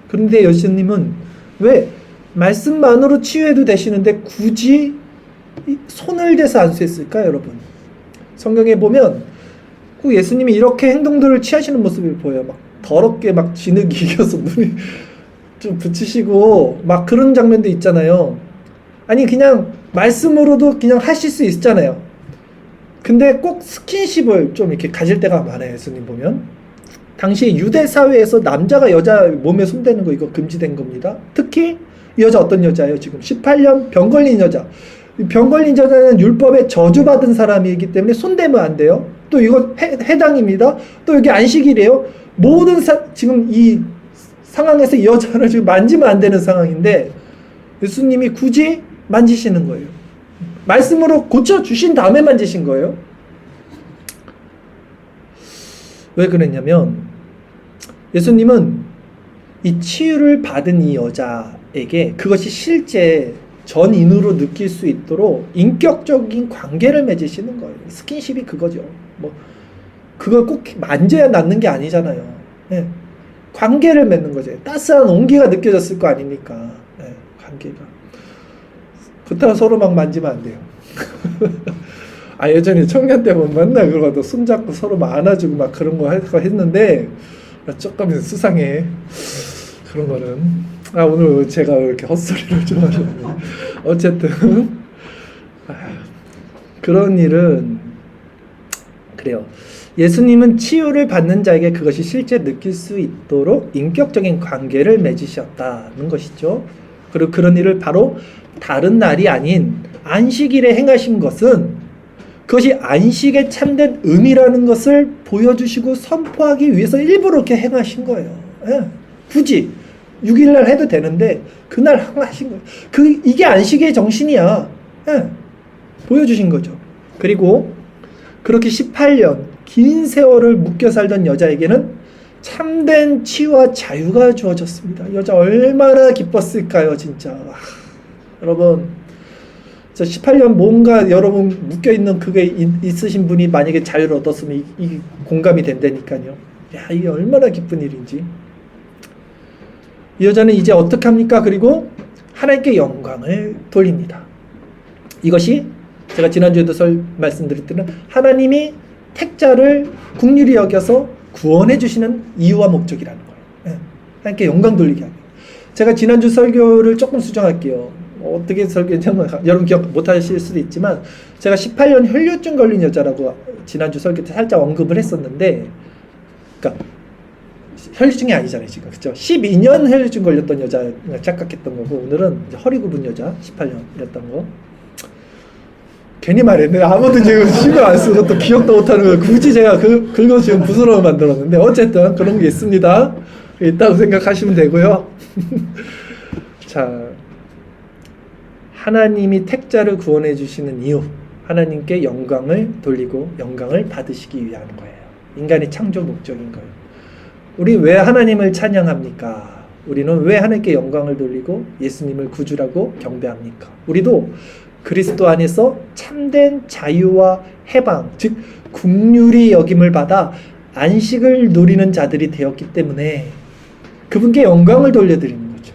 S1: 그런데 예수님은 왜 말씀만으로 치유해도 되시는데 굳이 손을 대서 안수했을까요, 여러분? 성경에 보면 꼭 예수님이 이렇게 행동들을 취하시는 모습을 보여요. 막 더럽게 막 진흙이 이겨서 눈이 좀 붙이시고 막 그런 장면도 있잖아요. 아니 그냥 말씀으로도 그냥 하실 수 있잖아요. 근데 꼭 스킨십을 좀 이렇게 가질 때가 많아요. 예수님 보면 당시 유대 사회에서 남자가 여자 몸에 손대는 거 이거 금지된 겁니다. 특히 이 여자 어떤 여자예요? 지금 18년 병 걸린 여자. 병 걸린 여자는 율법에 저주받은 사람이기 때문에 손대면 안 돼요. 또 이거 해당입니다. 또 여기 안식일이에요. 모든 지금 이 상황에서 이 여자를 지금 만지면 안 되는 상황인데 예수님이 굳이 만지시는 거예요. 말씀으로 고쳐주신 다음에 만지신 거예요. 왜 그랬냐면 예수님은 이 치유를 받은 이 여자에게 그것이 실제 전인으로 느낄 수 있도록 인격적인 관계를 맺으시는 거예요. 스킨십이 그거죠. 뭐 그걸 꼭 만져야 낫는 게 아니잖아요. 네. 관계를 맺는 거죠. 따스한 온기가 느껴졌을 거 아닙니까? 네. 관계가. 그렇다고 서로 막 만지면 안 돼요. 아, 예전에 청년 때 보면 맨날 그러고 손잡고 서로 막 안아주고 막 그런 거 했는데 조금 수상해. 그런 거는. 아, 오늘 제가 왜 이렇게 헛소리를 좀 하셨는데. 어쨌든 그런 일은 그래요. 예수님은 치유를 받는 자에게 그것이 실제 느낄 수 있도록 인격적인 관계를 맺으셨다는 것이죠. 그리고 그런 일을 바로 다른 날이 아닌 안식일에 행하신 것은 그것이 안식의 참된 의미라는 것을 보여주시고 선포하기 위해서 일부러 이렇게 행하신 거예요. 예. 굳이 6일날 해도 되는데 그날 하신 거예요. 이게 안식의 정신이야. 예. 보여주신 거죠. 그리고 그렇게 18년 긴 세월을 묶여 살던 여자에게는 참된 치유와 자유가 주어졌습니다. 여자 얼마나 기뻤을까요, 진짜. 여러분, 18년 뭔가 여러분 묶여있는 그게 있으신 분이 만약에 자유를 얻었으면 이 공감이 된다니까요. 야, 이게 얼마나 기쁜 일인지. 이 여자는 이제 어떻게 합니까? 그리고 하나님께 영광을 돌립니다. 이것이 제가 지난주에도 말씀드렸던 하나님이 택자를 국률이 여겨서 구원해 주시는 이유와 목적이라는 거예요. 하나님께 영광 돌리게 하고. 제가 지난주 설교를 조금 수정할게요. 어떻게 설교했냐면 여러분 기억 못하실 수도 있지만 제가 18년 혈류증 걸린 여자라고 지난주 설교 때 살짝 언급을 했었는데, 그러니까 혈류증이 아니잖아요 지금, 그렇죠? 12년 혈류증 걸렸던 여자 착각했던 거고, 오늘은 이제 허리 굽은 여자 18년이었던 거. 괜히 말했네. 아무도 지금 신경 안 쓰고 또 기억도 못하는 거 굳이 제가 그거 지금 부스러워 만들었는데, 어쨌든 그런 게 있습니다. 있다고 생각하시면 되고요. 자, 하나님이 택자를 구원해 주시는 이유, 하나님께 영광을 돌리고 영광을 받으시기 위한 거예요. 인간의 창조 목적인 거예요. 우리 왜 하나님을 찬양합니까? 우리는 왜 하나님께 영광을 돌리고 예수님을 구주라고 경배합니까? 우리도 그리스도 안에서 참된 자유와 해방, 즉 국률이 여김을 받아 안식을 누리는 자들이 되었기 때문에 그분께 영광을 돌려드리는 거죠.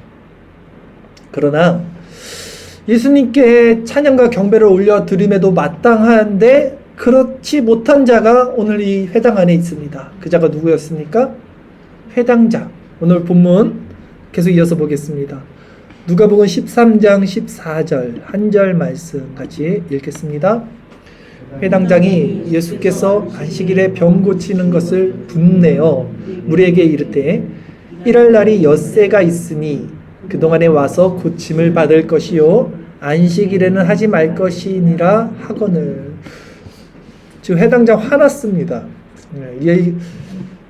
S1: 그러나 예수님께 찬양과 경배를 올려드림에도 마땅한데 그렇지 못한 자가 오늘 이 회당 안에 있습니다. 그 자가 누구였습니까? 회당자. 오늘 본문 계속 이어서 보겠습니다. 누가복음 13장 14절 한 절 말씀 같이 읽겠습니다. 회당장이 예수께서 안식일에 병 고치는 것을 분내어 무리에게 이르되 일할 날이 엿새가 있으니 그동안에 와서 고침을 받을 것이요 안식일에는 하지 말 것이니라 하거늘. 지금 회당장 화났습니다.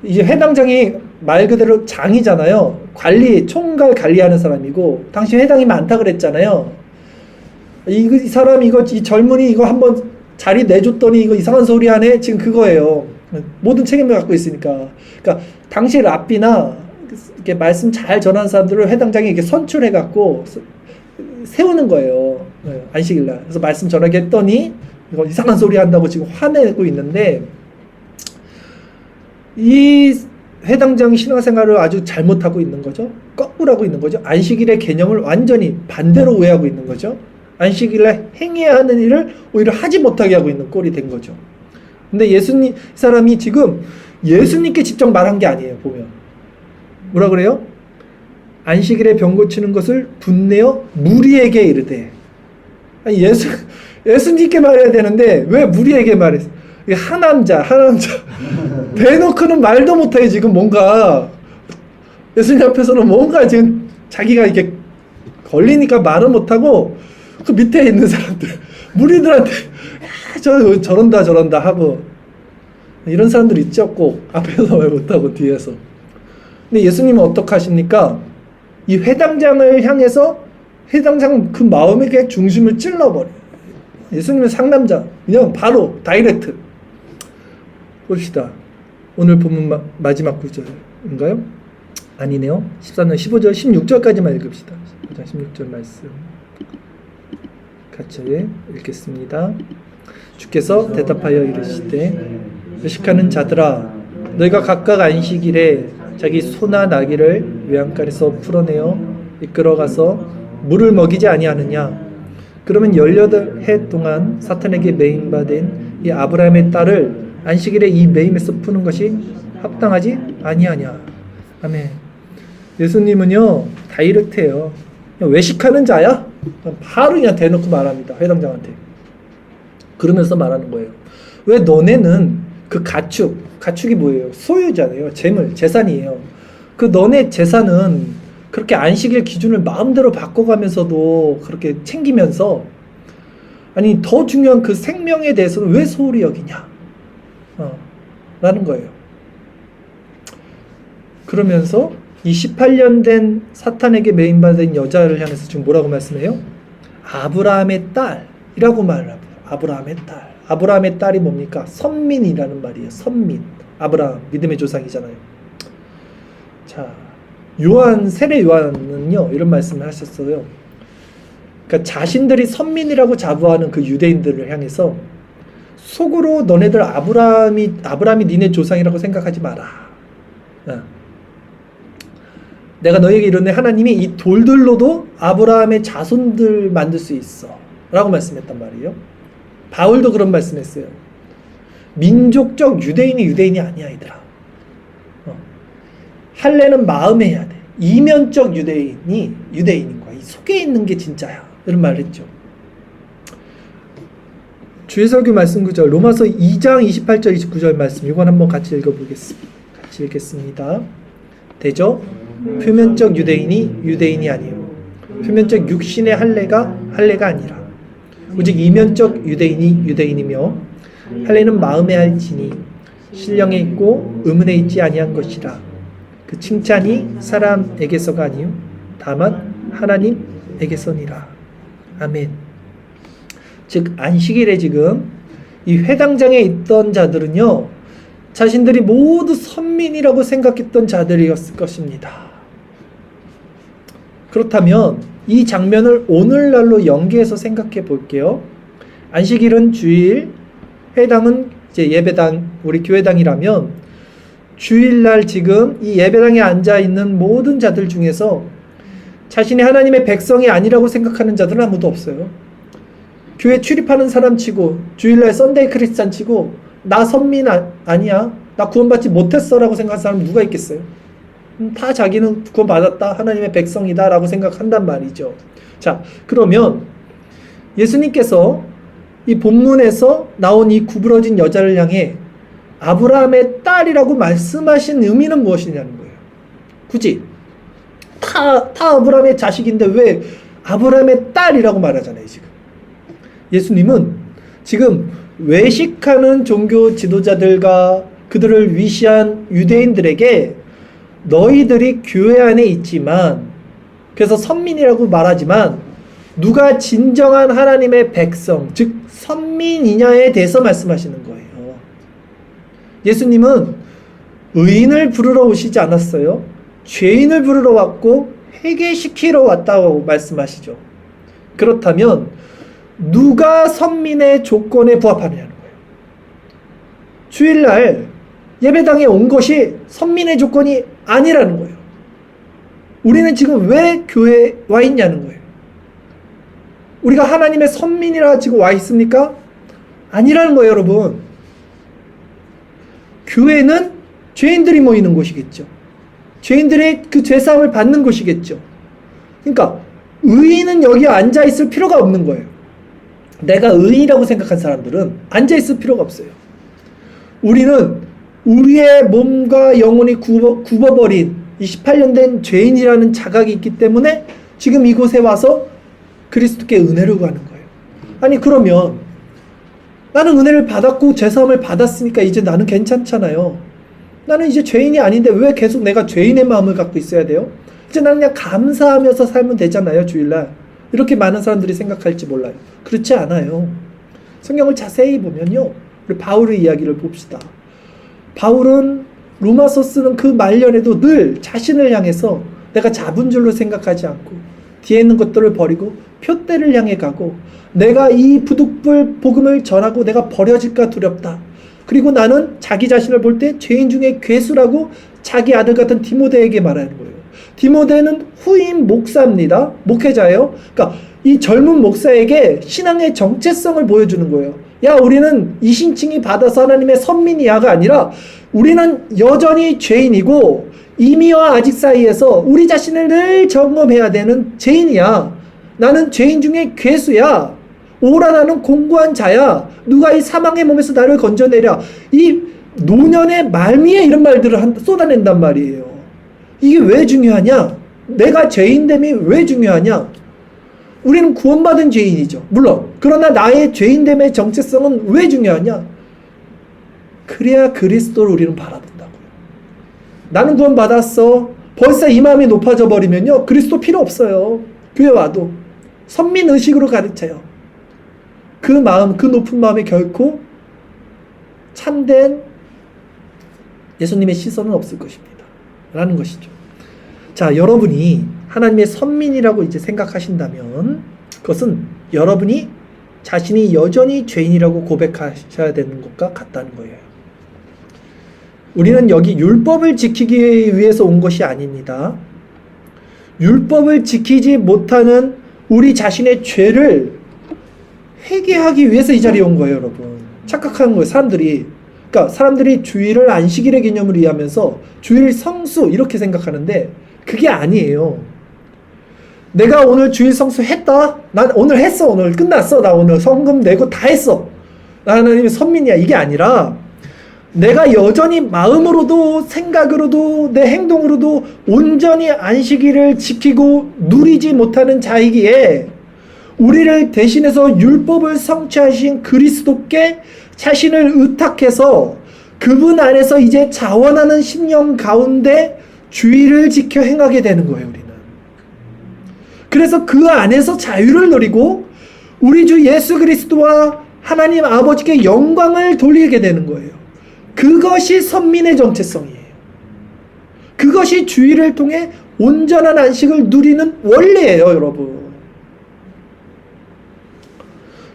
S1: 이제 회당장이 말 그대로 장이잖아요. 총괄 관리하는 사람이고, 당시 회당이 많다 그랬잖아요. 이 사람 이 젊은이 이거 한번 자리 내줬더니 이거 이상한 소리 하네. 지금 그거예요. 모든 책임을 갖고 있으니까. 그러니까 당시 랍비나 이렇게 말씀 잘 전하는 사람들을 회당장이 이렇게 선출해갖고 세우는 거예요. 안식일날. 그래서 말씀 전하게 했더니 이거 이상한 소리 한다고 지금 화내고 있는데, 이 회당장 신앙생활을 아주 잘못하고 있는 거죠. 거꾸로 하고 있는 거죠. 안식일의 개념을 완전히 반대로 오해하고 있는 거죠. 안식일에 행해야 하는 일을 오히려 하지 못하게 하고 있는 꼴이 된 거죠. 근데 예수님, 사람이 지금 예수님께 직접 말한 게 아니에요. 보면 뭐라 그래요? 안식일에 병 고치는 것을 분내어 무리에게 이르되. 아니, 예수님께 말해야 되는데 왜 무리에게 말했어? 하남자 대놓고는 말도 못해. 지금 뭔가 예수님 앞에서는 뭔가 지금 자기가 이렇게 걸리니까 말은 못하고 그 밑에 있는 사람들 무리들한테 저런다 하고, 이런 사람들 있죠. 꼭 앞에서 말 못하고 뒤에서. 근데 예수님은 어떻게 하십니까? 이 회당장을 향해서 회당장 그 마음의 그냥 중심을 찔러버려요. 예수님은 상남자, 그냥 바로 다이렉트. 봅시다. 오늘 본문 마지막 구절인가요? 아니네요. 13장 15절 16절까지만 읽읍시다. 15장 16절 말씀 같이 읽겠습니다. 주께서 대답하여 이르시되 외식하는 자들아 너희가 각각 안식일에 자기 소나 나귀를 외양간에서 풀어내어 이끌어가서 물을 먹이지 아니하느냐. 그러면 18해 동안 사탄에게 매임받은 이 아브라함의 딸을 안식일에 이 매임에서 푸는 것이 합당하지 아니하냐. 아멘. 예수님은요 다이렉트해요. 외식하는 자야? 바로 그냥 대놓고 말합니다. 회당장한테. 그러면서 말하는 거예요. 왜 너네는 그 가축이 뭐예요? 소유잖아요. 재물, 재산이에요. 그 너네 재산은 그렇게 안식일 기준을 마음대로 바꿔가면서도 그렇게 챙기면서 아니 더 중요한 그 생명에 대해서는 왜 소홀히 여기냐? 라는 거예요. 그러면서 이 18년 된 사탄에게 매임받은 여자를 향해서 지금 뭐라고 말씀해요? 아브라함의 딸이라고 말을 합니다. 아브라함의 딸. 아브라함의 딸이 뭡니까? 선민이라는 말이에요. 선민. 아브라함 믿음의 조상이잖아요. 자, 세례 요한은요 이런 말씀을 하셨어요. 그러니까 자신들이 선민이라고 자부하는 그 유대인들을 향해서 속으로 너네들 아브라함이 니네 조상이라고 생각하지 마라. 내가 너에게 이르노니 하나님이 이 돌들로도 아브라함의 자손들 만들 수 있어 라고 말씀했단 말이에요. 바울도 그런 말씀했어요. 민족적 유대인이 아니야 얘들아. 할례는 마음에 해야 돼. 이면적 유대인과 이 속에 있는 게 진짜야 이런 말을 했죠. 주의 설교 말씀 구절 로마서 2장 28절 29절 말씀 이건 한번 같이 읽어보겠습니다. 같이 읽겠습니다. 되죠? 표면적 유대인이 아니에요. 표면적 육신의 할례가 아니라 오직 이면적 유대인이며 할례는 마음에 할지니 신령에 있고 의문에 있지 아니한 것이라. 그 칭찬이 사람에게서가 아니요 다만 하나님에게서니라. 아멘. 즉 안식일에 지금 이 회당장에 있던 자들은요 자신들이 모두 선민이라고 생각했던 자들이었을 것입니다. 그렇다면 이 장면을 오늘날로 연계해서 생각해 볼게요. 안식일은 주일, 회당은 이제 예배당, 우리 교회당이라면 주일날 지금 이 예배당에 앉아 있는 모든 자들 중에서 자신이 하나님의 백성이 아니라고 생각하는 자들은 아무도 없어요. 교회 출입하는 사람 치고 주일날 썬데이 크리스찬 치고 나 선민 아니야, 나 구원받지 못했어 라고 생각하는 사람은 누가 있겠어요? 다 자기는 구원받았다, 하나님의 백성이다 라고 생각한단 말이죠. 자, 그러면 예수님께서 이 본문에서 나온 이 구부러진 여자를 향해 아브라함의 딸이라고 말씀하신 의미는 무엇이냐는 거예요. 굳이 다 아브라함의 자식인데 왜 아브라함의 딸이라고 말하잖아요. 지금 예수님은 지금 외식하는 종교 지도자들과 그들을 위시한 유대인들에게 너희들이 교회 안에 있지만, 그래서 선민이라고 말하지만 누가 진정한 하나님의 백성, 즉 선민이냐에 대해서 말씀하시는 거예요. 예수님은 의인을 부르러 오시지 않았어요. 죄인을 부르러 왔고 회개시키러 왔다고 말씀하시죠. 그렇다면 누가 선민의 조건에 부합하느냐는 거예요. 주일날 예배당에 온 것이 선민의 조건이 아니라는 거예요. 우리는 지금 왜 교회에 와 있냐는 거예요. 우리가 하나님의 선민이라 지금 와 있습니까? 아니라는 거예요, 여러분. 교회는 죄인들이 모이는 곳이겠죠. 죄인들의 그 죄사함을 받는 곳이겠죠. 그러니까 의인은 여기 앉아 있을 필요가 없는 거예요. 내가 의인이라고 생각한 사람들은 앉아 있을 필요가 없어요. 우리는 우리의 몸과 영혼이 굽어버린 이 18년 된 죄인이라는 자각이 있기 때문에 지금 이곳에 와서 그리스도께 은혜를 구하는 거예요. 아니 그러면 나는 은혜를 받았고 죄사함을 받았으니까 이제 나는 괜찮잖아요. 나는 이제 죄인이 아닌데 왜 계속 내가 죄인의 마음을 갖고 있어야 돼요? 이제 나는 그냥 감사하면서 살면 되잖아요, 주일날. 이렇게 많은 사람들이 생각할지 몰라요. 그렇지 않아요. 성경을 자세히 보면요, 우리 바울의 이야기를 봅시다. 바울은 로마서 쓰는 그 말년에도 늘 자신을 향해서 내가 잡은 줄로 생각하지 않고 뒤에 있는 것들을 버리고 표대를 향해 가고 내가 이 부득불 복음을 전하고 내가 버려질까 두렵다. 그리고 나는 자기 자신을 볼 때 죄인 중에 괴수라고 자기 아들 같은 디모데에게 말하는 거예요. 디모데는 후임 목사입니다. 목회자예요. 그러니까 이 젊은 목사에게 신앙의 정체성을 보여주는 거예요. 야, 우리는 이신칭이 받아서 하나님의 선민이야가 아니라 우리는 여전히 죄인이고 이미와 아직 사이에서 우리 자신을 늘 점검해야 되는 죄인이야. 나는 죄인 중에 괴수야. 오라, 나는 공고한 자야. 누가 이 사망의 몸에서 나를 건져내랴. 이 노년의 말미에 이런 말들을 쏟아낸단 말이에요. 이게 왜 중요하냐? 내가 죄인됨이 왜 중요하냐? 우리는 구원받은 죄인이죠. 물론. 그러나 나의 죄인됨의 정체성은 왜 중요하냐? 그래야 그리스도를 우리는 바라본다고요. 나는 구원받았어. 벌써 이 마음이 높아져 버리면요, 그리스도 필요 없어요. 교회 와도. 선민의식으로 가르쳐요. 그 마음, 그 높은 마음에 결코 참된 예수님의 시선은 없을 것입니다. 라는 것이죠. 자, 여러분이 하나님의 선민이라고 이제 생각하신다면 그것은 여러분이 자신이 여전히 죄인이라고 고백하셔야 되는 것과 같다는 거예요. 우리는 여기 율법을 지키기 위해서 온 것이 아닙니다. 율법을 지키지 못하는 우리 자신의 죄를 회개하기 위해서 이 자리에 온 거예요, 여러분. 착각하는 거예요, 사람들이. 그러니까 사람들이 주일을 안식일의 개념으로 이해하면서 주일 성수 이렇게 생각하는데 그게 아니에요. 내가 오늘 주일 성수 했다. 난 오늘 했어. 오늘 끝났어. 나 오늘 성금 내고 다 했어. 나 하나님의 선민이야. 이게 아니라 내가 여전히 마음으로도 생각으로도 내 행동으로도 온전히 안식일을 지키고 누리지 못하는 자이기에 우리를 대신해서 율법을 성취하신 그리스도께 자신을 의탁해서 그분 안에서 이제 자원하는 심령 가운데 주의를 지켜 행하게 되는 거예요, 우리는. 그래서 그 안에서 자유를 누리고 우리 주 예수 그리스도와 하나님 아버지께 영광을 돌리게 되는 거예요. 그것이 선민의 정체성이에요. 그것이 주의를 통해 온전한 안식을 누리는 원리예요, 여러분.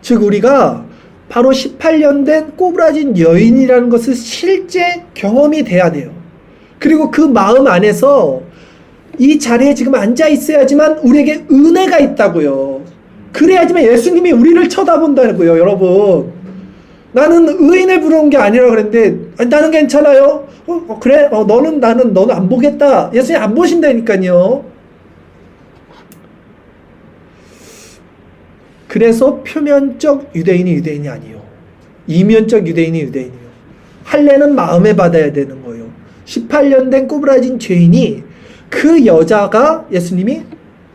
S1: 즉 우리가 바로 18년 된 꼬부라진 여인이라는 것을 실제 경험이 돼야 돼요. 그리고 그 마음 안에서 이 자리에 지금 앉아 있어야지만 우리에게 은혜가 있다고요. 그래야지만 예수님이 우리를 쳐다본다고요, 여러분. 나는 의인을 부르는 게 아니라 그랬는데 나는 괜찮아요. 그래? 너는 안 보겠다. 예수님 안 보신다니까요. 그래서 표면적 유대인이 아니에요. 이면적 유대인이에요. 할례는 마음에 받아야 되는 거예요. 18년 된 꼬부라진 죄인이 그 여자가 예수님이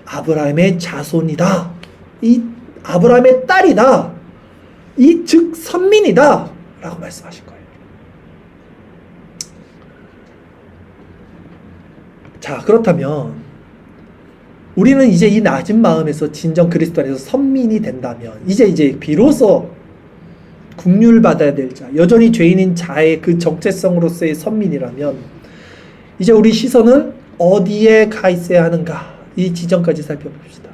S1: 아브라함의 자손이다. 이 아브라함의 딸이다. 이 즉 선민이다. 라고 말씀하신 거예요. 자, 그렇다면 우리는 이제 이 낮은 마음에서 진정 그리스도 안에서 선민이 된다면 이제 비로소 국률 받아야 될 자, 여전히 죄인인 자의 그 정체성으로서의 선민이라면 이제 우리 시선은 어디에 가 있어야 하는가, 이 지점까지 살펴봅시다.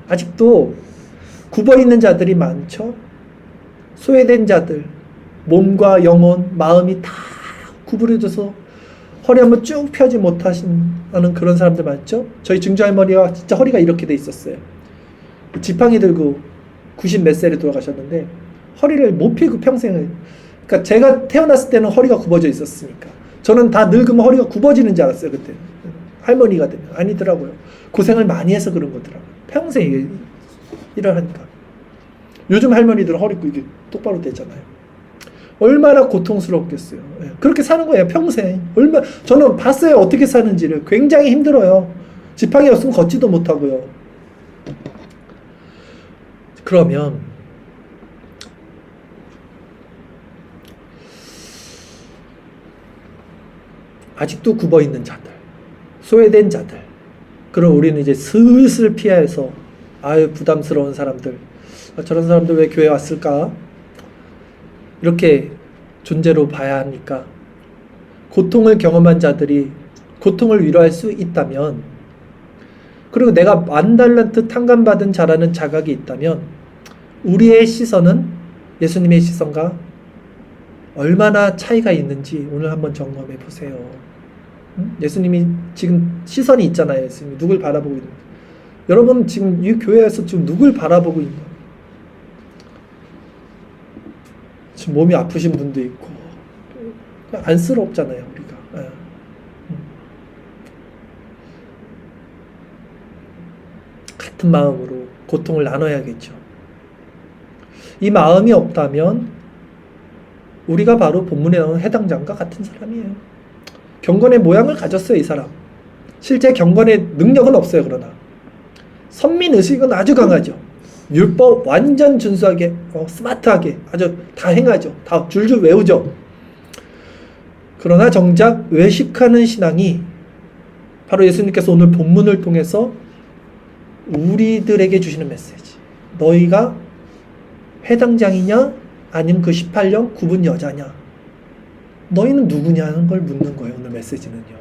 S1: 아직도 굽어 있는 자들이 많죠. 소외된 자들, 몸과 영혼, 마음이 다 구부려져서 허리 한번 쭉 펴지 못하시는 그런 사람들 많죠. 저희 증조할머니가 진짜 허리가 이렇게 돼 있었어요. 지팡이 들고 90 몇 살에 돌아가셨는데 허리를 못 펴고 평생을, 그러니까 제가 태어났을 때는 허리가 굽어져 있었으니까 저는 다 늙으면 허리가 굽어지는 줄 알았어요. 그때 할머니가 되면. 아니더라고요. 고생을 많이 해서 그런 거더라고요. 평생 일을 하니까. 요즘 할머니들은 허리 이게 똑바로 되잖아요. 얼마나 고통스럽겠어요. 그렇게 사는 거예요, 평생. 저는 봤어요, 어떻게 사는지를. 굉장히 힘들어요. 지팡이 없으면 걷지도 못하고요. 그러면 아직도 굽어 있는 자들, 소외된 자들, 그럼 우리는 이제 슬슬 피해서 부담스러운 사람들, 저런 사람들 왜 교회 왔을까? 이렇게 존재로 봐야 하니까 고통을 경험한 자들이 고통을 위로할 수 있다면, 그리고 내가 10,000달란트 탕감받은 자라는 자각이 있다면 우리의 시선은 예수님의 시선과 얼마나 차이가 있는지 오늘 한번 점검해 보세요. 예수님이 지금 시선이 있잖아요. 예수님이 누굴 바라보고 있는 거예요. 여러분 지금 이 교회에서 지금 누굴 바라보고 있는 거예요? 지금 몸이 아프신 분도 있고 안쓰럽잖아요, 우리가. 같은 마음으로 고통을 나눠야겠죠. 이 마음이 없다면 우리가 바로 본문에 나오는 해당장과 같은 사람이에요. 경건의 모양을 가졌어요, 이 사람. 실제 경건의 능력은 없어요, 그러나. 선민의식은 아주 강하죠. 율법 완전 준수하게, 스마트하게, 아주 다 행하죠. 다 줄줄 외우죠. 그러나 정작 외식하는 신앙이 바로 예수님께서 오늘 본문을 통해서 우리들에게 주시는 메시지. 너희가 해당장이냐? 아니면 그 18년 구분 여자냐? 너희는 누구냐는 걸 묻는 거예요, 오늘 메시지는요.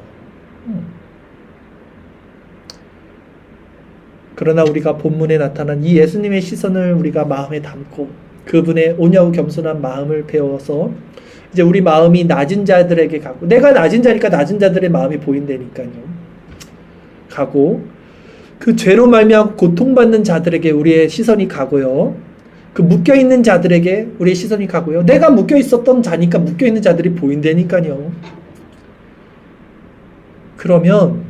S1: 그러나 우리가 본문에 나타난 이 예수님의 시선을 우리가 마음에 담고 그분의 오냐우 겸손한 마음을 배워서 이제 우리 마음이 낮은 자들에게 가고, 내가 낮은 자니까 낮은 자들의 마음이 보인다니까요. 가고, 그 죄로 말미암아 고통받는 자들에게 우리의 시선이 가고요. 그 묶여있는 자들에게 우리의 시선이 가고요. 내가 묶여있었던 자니까 묶여있는 자들이 보인다니까요. 그러면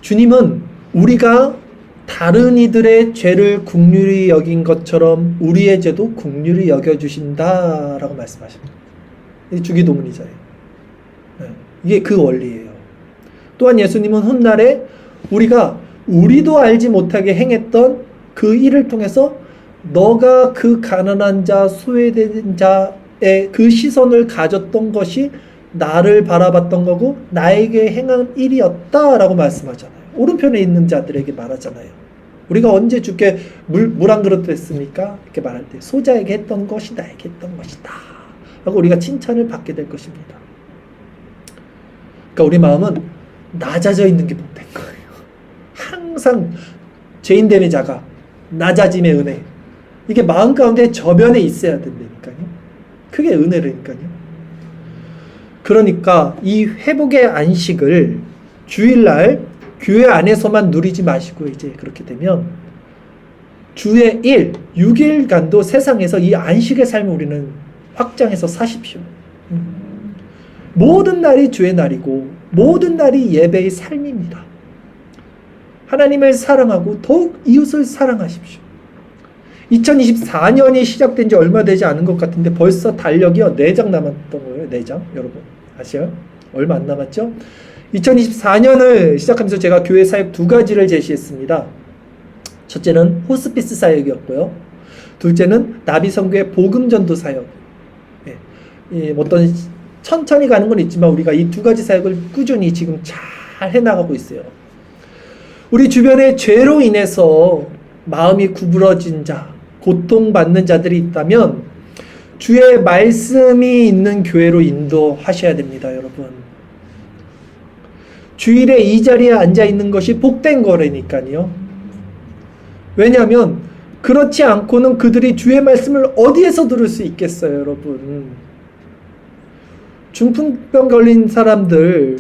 S1: 주님은 우리가 다른 이들의 죄를 긍휼히 여긴 것처럼 우리의 죄도 긍휼히 여겨주신다라고 말씀하십니다. 이게 주기도문이잖아요. 이게 그 원리예요. 또한 예수님은 훗날에 우리도 알지 못하게 행했던 그 일을 통해서 너가 그 가난한 자, 소외된 자의 그 시선을 가졌던 것이 나를 바라봤던 거고 나에게 행한 일이었다라고 말씀하잖아요. 오른편에 있는 자들에게 말하잖아요. 우리가 언제 주께 물 한 그릇 했습니까? 이렇게 말할 때 소자에게 했던 것이 나에게 했던 것이다 하고 우리가 칭찬을 받게 될 것입니다. 그러니까 우리 마음은 낮아져 있는 게 복된 거예요. 항상 죄인됨의 자가, 낮아짐의 은혜, 이게 마음 가운데 저변에 있어야 된다니까요. 그게 은혜라니까요. 그러니까 이 회복의 안식을 주일날 교회 안에서만 누리지 마시고 이제 그렇게 되면 주의 6일간도 세상에서 이 안식의 삶을 우리는 확장해서 사십시오. 모든 날이 주의 날이고 모든 날이 예배의 삶입니다. 하나님을 사랑하고 더욱 이웃을 사랑하십시오. 2024년이 시작된 지 얼마 되지 않은 것 같은데 벌써 달력이요 4장 남았던 거예요. 4장. 여러분 아시요? 얼마 안 남았죠? 2024년을 시작하면서 제가 교회 사역 2가지를 제시했습니다. 첫째는 호스피스 사역이었고요. 둘째는 나비성교의 복음전도 사역. 어떤 천천히 가는 건 있지만 우리가 이 2가지 사역을 꾸준히 지금 잘 해나가고 있어요. 우리 주변에 죄로 인해서 마음이 구부러진 자, 고통받는 자들이 있다면 주의 말씀이 있는 교회로 인도하셔야 됩니다, 여러분. 주일에 이 자리에 앉아 있는 것이 복된 거라니까요. 왜냐하면 그렇지 않고는 그들이 주의 말씀을 어디에서 들을 수 있겠어요, 여러분. 중풍병 걸린 사람들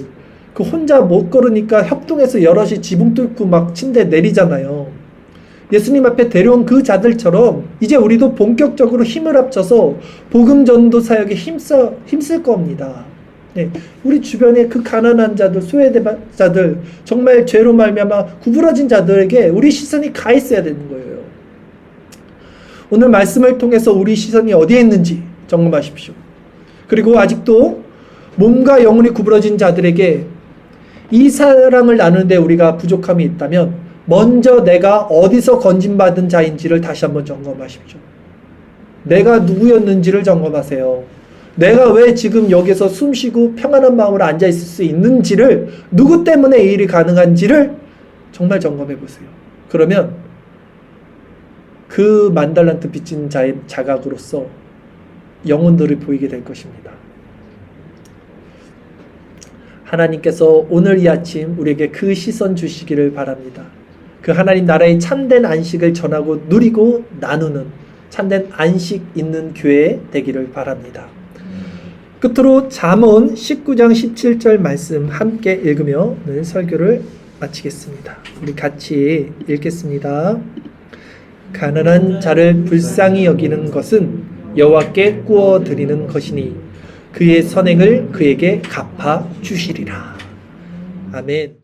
S1: 그 혼자 못 걸으니까 협동해서 여럿이 지붕 뚫고 막 침대 내리잖아요. 예수님 앞에 데려온 그 자들처럼 이제 우리도 본격적으로 힘을 합쳐서 복음 전도 사역에 힘쓸 겁니다. 네, 우리 주변에 그 가난한 자들, 소외된 자들, 정말 죄로 말미암아 구부러진 자들에게 우리 시선이 가 있어야 되는 거예요. 오늘 말씀을 통해서 우리 시선이 어디에 있는지 점검하십시오. 그리고 아직도 몸과 영혼이 구부러진 자들에게 이 사랑을 나누는데 우리가 부족함이 있다면 먼저 내가 어디서 건진받은 자인지를 다시 한번 점검하십시오. 내가 누구였는지를 점검하세요. 내가 왜 지금 여기서 숨쉬고 평안한 마음으로 앉아있을 수 있는지를, 누구 때문에 이 일이 가능한지를 정말 점검해 보세요. 그러면 그 10,000달란트 빚진 자의 자각으로서 영혼들을 보이게 될 것입니다. 하나님께서 오늘 이 아침 우리에게 그 시선 주시기를 바랍니다. 그 하나님 나라의 참된 안식을 전하고 누리고 나누는 참된 안식 있는 교회 되기를 바랍니다. 끝으로 잠언 19장 17절 말씀 함께 읽으며 오늘 설교를 마치겠습니다. 우리 같이 읽겠습니다. 가난한 자를 불쌍히 여기는 것은 여호와께 구워 드리는 것이니 그의 선행을 그에게 갚아 주시리라. 아멘.